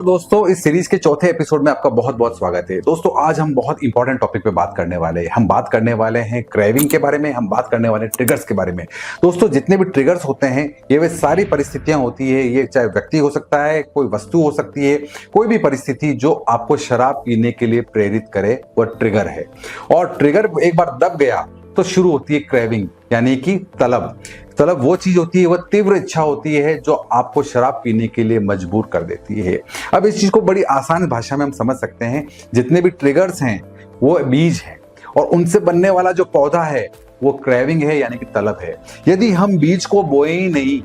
दोस्तों इस सीरीज के चौथे एपिसोड में आपका बहुत बहुत स्वागत है। दोस्तों आज हम बहुत इंपॉर्टेंट टॉपिक पे बात करने वाले हैं। हम बात करने वाले हैं क्रेविंग के बारे में, हम बात करने वाले हैं ट्रिगर्स के बारे में। दोस्तों जितने भी ट्रिगर्स होते हैं ये वे सारी परिस्थितियां होती है, ये चाहे व्यक्ति हो सकता है, कोई वस्तु हो सकती है, कोई भी परिस्थिति जो आपको शराब पीने के लिए प्रेरित करे वह ट्रिगर है। और ट्रिगर एक बार दब गया तो शुरू होती है क्रेविंग, यानी कि तलब वो चीज होती है, वह तीव्र इच्छा होती है जो आपको शराब पीने के लिए मजबूर कर देती है। अब इस चीज को बड़ी आसान भाषा में हम समझ सकते हैं। जितने भी ट्रिगर्स हैं वो बीज हैं और उनसे बनने वाला जो पौधा है वो क्रेविंग है, यानी कि तलब है। यदि हम बीज को बोए ही नहीं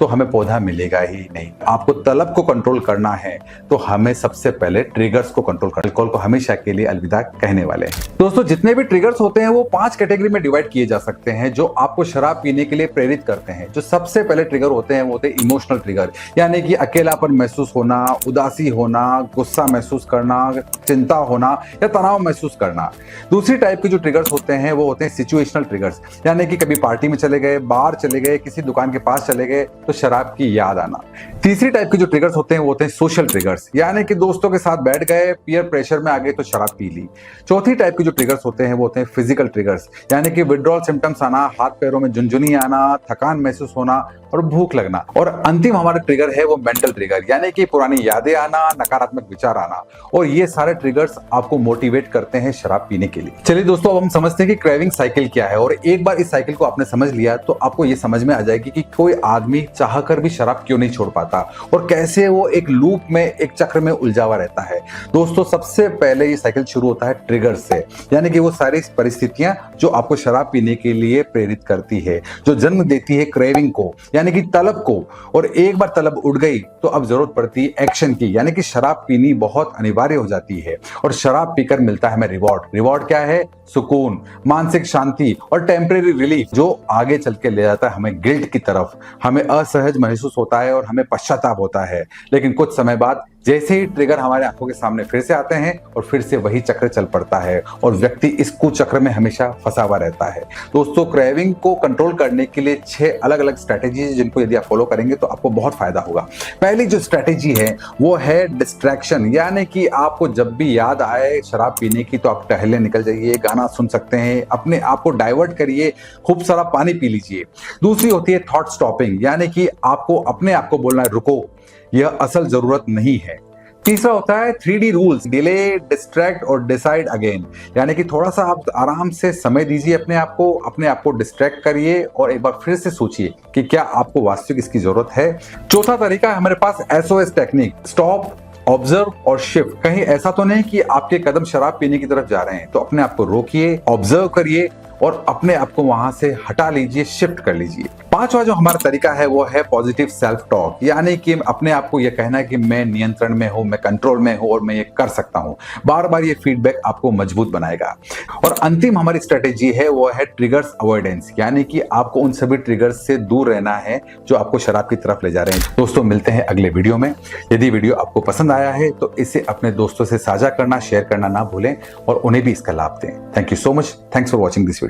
तो हमें पौधा मिलेगा ही नहीं। आपको तलब को कंट्रोल करना है तो हमें सबसे पहले ट्रिगर्स को कंट्रोल करना। अल्कोहल को हमेशा के लिए अलविदा कहने वाले हैं। दोस्तों जितने भी ट्रिगर्स होते हैं वो 5 कैटेगरी में डिवाइड किए जा सकते हैं जो आपको शराब पीने के लिए प्रेरित करते हैं। जो सबसे पहले ट्रिगर होते हैं वो होते हैं इमोशनल ट्रिगर, यानी कि अकेलापन महसूस होना, उदासी होना, गुस्सा महसूस करना, चिंता होना या तनाव महसूस करना। दूसरी टाइप के जो ट्रिगर्स होते हैं वो होते हैं सिचुएशनल ट्रिगर्स, यानी कि कभी पार्टी में चले गए, बाहर चले गए, किसी दुकान के पास चले गए तो शराब की याद आना। तीसरी टाइप के जो ट्रिगर्स होते हैं वो होते हैं सोशल ट्रिगर्स, यानी कि दोस्तों के साथ बैठ गए, पीयर प्रेशर में आ गए तो शराब पी ली। चौथी टाइप के जो ट्रिगर्स होते हैं वो होते हैं फिजिकल ट्रिगर्स, यानी कि विड्रॉल सिम्टम्स आना, हाथ पैरों में झुनझुनी आना, थकान महसूस होना और भूख लगना। और अंतिम हमारा ट्रिगर है वो मेंटल ट्रिगर, यानी कि पुरानी यादें आना, नकारात्मक विचार आना। और ये सारे ट्रिगर्स आपको मोटिवेट करते हैं शराब पीने के लिए। चलिए दोस्तों अब हम समझते हैं कि क्रेविंग साइकिल क्या है। और एक बार इस साइकिल को आपने समझ लिया तो आपको ये समझ में आ जाएगी कि कोई आदमी चाहकर भी शराब क्यों नहीं छोड़ पाता और कैसे वो एक लूप में, एक चक्र में उलझा हुआ रहता है। दोस्तों सबसे पहले ये साइकिल शुरू होता है ट्रिगर से, यानी कि वो सारी परिस्थितियां जो आपको शराब पीने के लिए प्रेरित करती है, जो जन्म देती है क्रेविंग को, यानी कि तलब को। और एक बार तलब उड़ गई तो अब जरूरत पड़ती है एक्शन की, यानी कि शराब पीनी बहुत अनिवार्य हो जाती है। और शराब पीकर मिलता है हमें रिवॉर्ड क्या है? सुकून, मानसिक शांति और टेम्परेरी रिलीफ, जो आगे चल के ले जाता है हमें गिल्ट की तरफ। हमें असहज महसूस होता है और हमें पश्चाताप होता है, लेकिन कुछ समय बाद जैसे ही ट्रिगर हमारे आंखों के सामने फिर से आते हैं और फिर से वही चक्र चल पड़ता है और व्यक्ति इस कुचक्र में हमेशा फंसा हुआ रहता है। दोस्तों क्रेविंग को कंट्रोल करने के लिए 6 अलग अलग स्ट्रेटेजीज जिनको यदि आप फॉलो करेंगे तो आपको बहुत फायदा होगा। पहली जो स्ट्रेटेजी है वो है डिस्ट्रैक्शन, यानी कि आपको जब भी याद आए शराब पीने की तो आप टहलने निकल जाइए, गाना सुन सकते हैं, अपने आप को डाइवर्ट करिए, खूब सारा पानी पी लीजिए। दूसरी होती है थॉट स्टॉपिंग, यानी कि आपको अपने आप को बोलना है रुको, यह असल जरूरत नहीं है। तीसरा होता है 3D रूल्स, डिले, डिस्ट्रैक्ट और डिसाइड अगेन, यानी कि थोड़ा सा आप आराम से समय दीजिए अपने आप को डिस्ट्रैक्ट करिए और एक बार फिर से सोचिए कि क्या आपको वास्तविक इसकी जरूरत है। चौथा तरीका है हमारे पास SOS टेक्निक, स्टॉप, ऑब्जर्व और शिफ्ट। कहीं ऐसा तो नहीं कि आपके कदम शराब पीने की तरफ जा रहे हैं, तो अपने आप को रोकिए, ऑब्जर्व करिए और अपने आप को वहां से हटा लीजिए, शिफ्ट कर लीजिए। पांचवा जो हमारा तरीका है वो है पॉजिटिव सेल्फ टॉक, यानी कि अपने आप को यह कहना है कि मैं नियंत्रण में हूं, मैं कंट्रोल में हूं और मैं ये कर सकता हूं। बार बार ये फीडबैक आपको मजबूत बनाएगा। और अंतिम हमारी स्ट्रेटेजी है वो है ट्रिगर्स अवॉइडेंस, यानी कि आपको उन सभी ट्रिगर्स से दूर रहना है जो आपको शराब की तरफ ले जा रहे हैं। दोस्तों मिलते हैं अगले वीडियो में। यदि वीडियो आपको पसंद आया है तो इसे अपने दोस्तों से साझा करना, शेयर करना ना भूलें और उन्हें भी इसका लाभ दें। Thank you so much. Thanks for watching this video.